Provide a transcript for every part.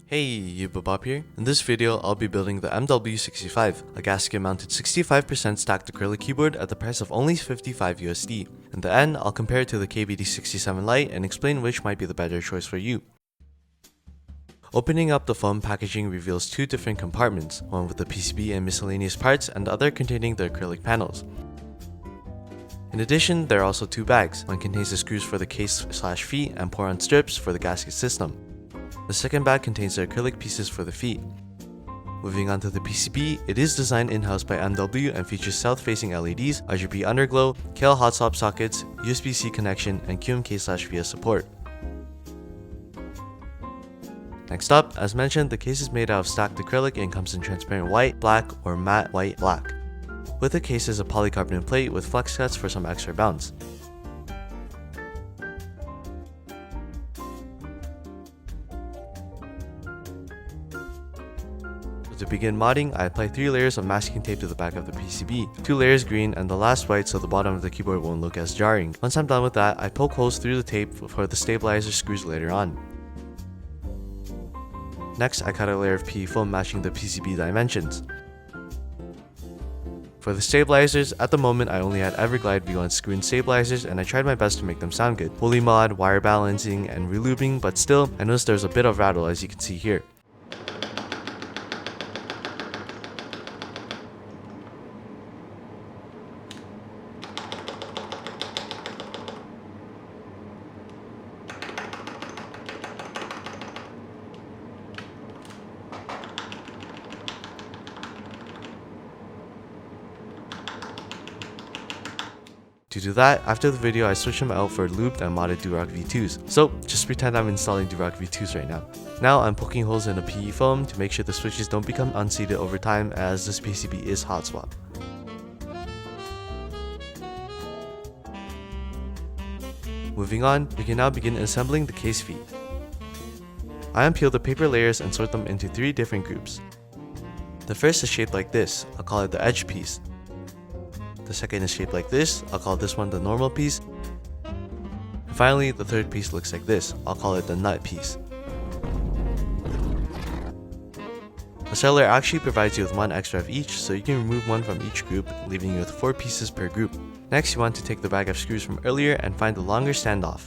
Hey, Bob here. In this video, I'll be building the MW65, a gasket-mounted 65% stacked acrylic keyboard at the price of only 55 USD. In the end, I'll compare it to the KBD67 Lite and explain which might be the better choice for you. Opening up the foam packaging reveals two different compartments, one with the PCB and miscellaneous parts and the other containing the acrylic panels. In addition, there are also two bags. One contains the screws for the case/feet and pour-on strips for the gasket system. The second bag contains the acrylic pieces for the feet. Moving on to the PCB, it is designed in-house by MW and features south-facing LEDs, RGB underglow, KL hot swap sockets, USB-C connection, and QMK/VIA support. Next up, as mentioned, the case is made out of stacked acrylic and comes in transparent white, black, or matte white black. With the case is a polycarbonate plate with flex cuts for some extra bounce. To begin modding, I apply 3 layers of masking tape to the back of the PCB, 2 layers green and the last white so the bottom of the keyboard won't look as jarring. Once I'm done with that, I poke holes through the tape for the stabilizer screws later on. Next, I cut a layer of PE foam matching the PCB dimensions. For the stabilizers, at the moment I only had Everglide V1 screw-in stabilizers and I tried my best to make them sound good. Fully mod, wire balancing, and relooping, but still, I noticed there's a bit of rattle as you can see here. To do that, after the video I switched them out for looped and modded Durock V2s, so just pretend I'm installing Durock V2s right now. Now I'm poking holes in a PE foam to make sure the switches don't become unseated over time as this PCB is hot swap. Moving on, we can now begin assembling the case feet. I unpeel the paper layers and sort them into 3 different groups. The first is shaped like this, I'll call it the edge piece. The second is shaped like this, I'll call this one the normal piece. And finally, the third piece looks like this, I'll call it the nut piece. The seller actually provides you with 1 extra of each, so you can remove 1 from each group, leaving you with 4 pieces per group. Next, you want to take the bag of screws from earlier and find the longer standoff.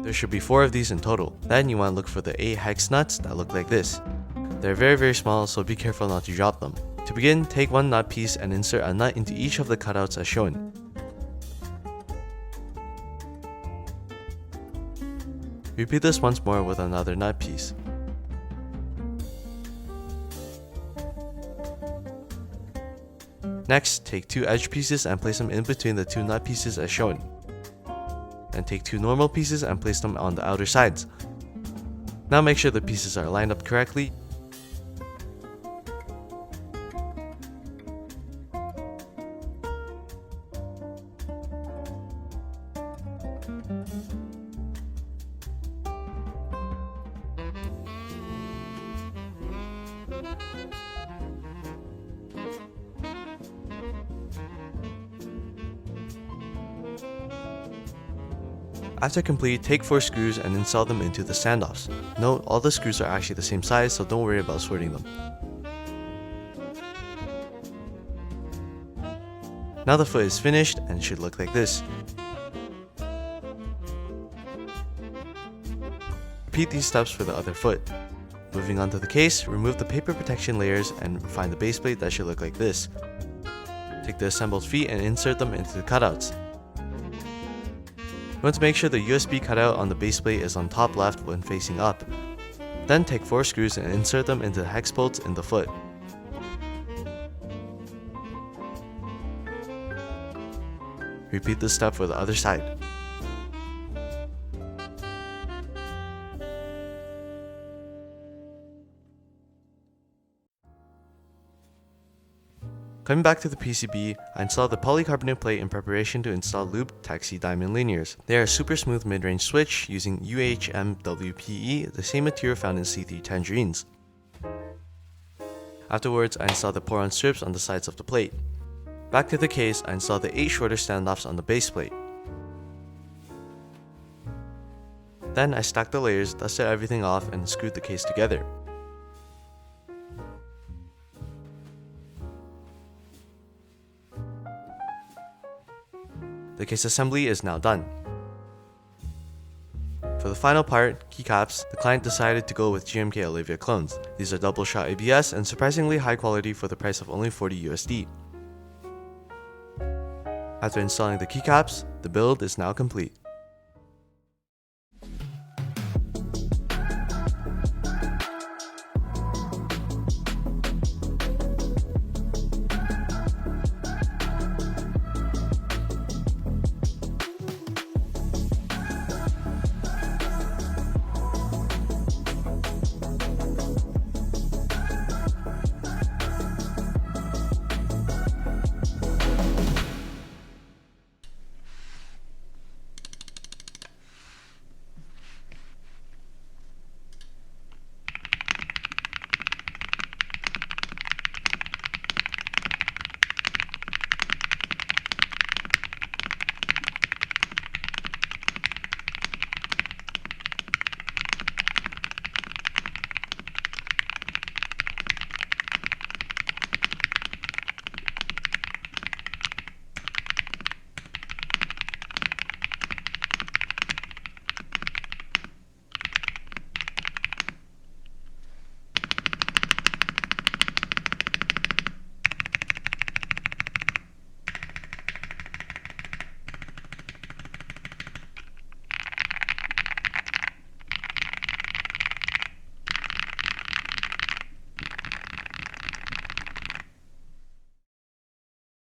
There should be 4 of these in total. Then you want to look for the 8 hex nuts that look like this. They're very small, so be careful not to drop them. To begin, take 1 nut piece and insert a nut into each of the cutouts as shown. Repeat this once more with another nut piece. Next, take 2 edge pieces and place them in between the 2 nut pieces as shown. And take 2 normal pieces and place them on the outer sides. Now make sure the pieces are lined up correctly. After complete, take 4 screws and install them into the standoffs. Note, all the screws are actually the same size, so don't worry about sorting them. Now the foot is finished and should look like this. Repeat these steps for the other foot. Moving on to the case, remove the paper protection layers and find the base plate that should look like this. Take the assembled feet and insert them into the cutouts. You want to make sure the USB cutout on the base plate is on top left when facing up. Then take 4 screws and insert them into the hex bolts in the foot. Repeat this step for the other side. Coming back to the PCB, I installed the polycarbonate plate in preparation to install looped Taxi Diamond linears. They are a super smooth mid-range switch using UHMWPE, the same material found in C3 tangerines. Afterwards, I installed the pour-on strips on the sides of the plate. Back to the case, I installed the 8 shorter standoffs on the base plate. Then I stacked the layers, dusted everything off, and screwed the case together. The case assembly is now done. For the final part, keycaps, the client decided to go with GMK Olivia clones. These are double shot ABS and surprisingly high quality for the price of only 40 USD. After installing the keycaps, the build is now complete.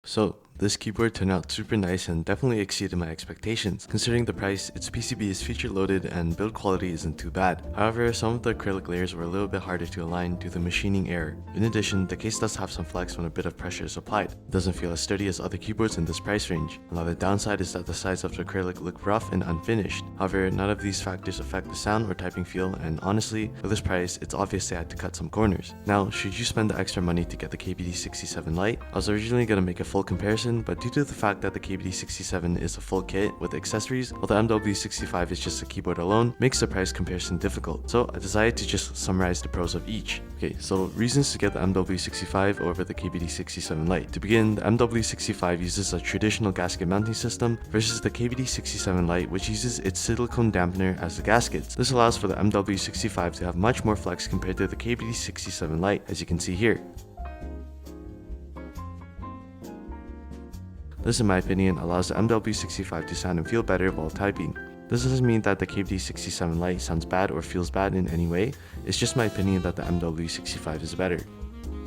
So, this keyboard turned out super nice and definitely exceeded my expectations. Considering the price, its PCB is feature loaded and build quality isn't too bad. However, some of the acrylic layers were a little bit harder to align due to machining error. In addition, the case does have some flex when a bit of pressure is applied. It doesn't feel as sturdy as other keyboards in this price range. Another downside is that the sides of the acrylic look rough and unfinished. However, none of these factors affect the sound or typing feel, and honestly, for this price, it's obvious they had to cut some corners. Now, should you spend the extra money to get the KBD67 Lite? I was originally going to make a full comparison, but due to the fact that the KBD67 is a full kit with accessories, while the MW65 is just a keyboard alone, makes the price comparison difficult. So I decided to just summarize the pros of each. Okay, so reasons to get the MW65 over the KBD67 Lite. To begin, the MW65 uses a traditional gasket mounting system versus the KBD67 Lite, which uses its silicone dampener as the gaskets. This allows for the MW65 to have much more flex compared to the KBD67 Lite, as you can see here. This, in my opinion, allows the MW65 to sound and feel better while typing. This doesn't mean that the KBD67 Lite sounds bad or feels bad in any way, it's just my opinion that the MW65 is better.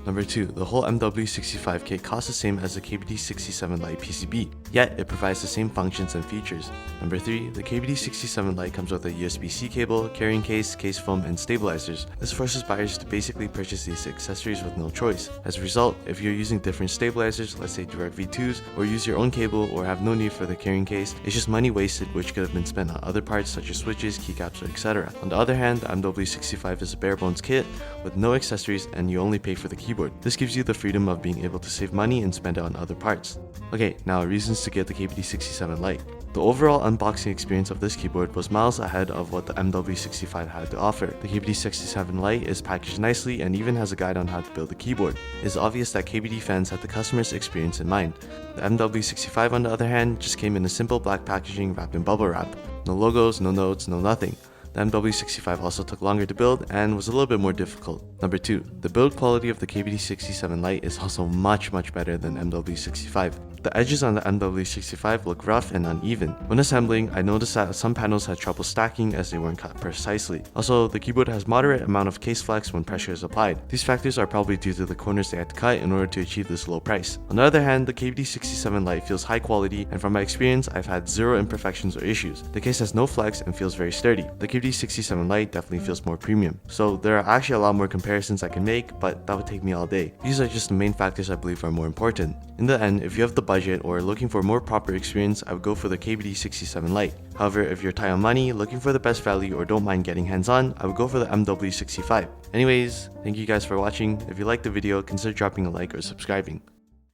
Number 2, the whole MW65 kit costs the same as the KBD67 Lite PCB, yet it provides the same functions and features. Number 3, the KBD67 Lite comes with a USB-C cable, carrying case, case foam, and stabilizers. This forces buyers to basically purchase these accessories with no choice. As a result, if you're using different stabilizers, let's say direct V2s, or use your own cable or have no need for the carrying case, it's just money wasted which could have been spent on other parts such as switches, keycaps, or etc. On the other hand, the MW65 is a bare bones kit with no accessories and you only pay for the keyboard. This gives you the freedom of being able to save money and spend it on other parts. Okay, now reasons to get the KBD67 Lite. The overall unboxing experience of this keyboard was miles ahead of what the MW65 had to offer. The KBD67 Lite is packaged nicely and even has a guide on how to build the keyboard. It is obvious that KBD fans had the customer's experience in mind. The MW65 on the other hand just came in a simple black packaging wrapped in bubble wrap. No logos, no notes, no nothing. The MW65 also took longer to build and was a little bit more difficult. Number 2, the build quality of the KBD67 Lite is also much better than MW65. The edges on the MW65 look rough and uneven. When assembling, I noticed that some panels had trouble stacking as they weren't cut precisely. Also, the keyboard has moderate amount of case flex when pressure is applied. These factors are probably due to the corners they had to cut in order to achieve this low price. On the other hand, the KBD67 Lite feels high quality, and from my experience, I've had zero imperfections or issues. The case has no flex and feels very sturdy. The KBD67 Lite definitely feels more premium. So there are actually a lot more comparisons I can make, but that would take me all day. These are just the main factors I believe are more important. In the end, if you have the budget or looking for a more proper experience, I would go for the KBD67 Lite. However, if you're tight on money, looking for the best value, or don't mind getting hands-on, I would go for the MW65. Anyways, thank you guys for watching. If you liked the video, consider dropping a like or subscribing.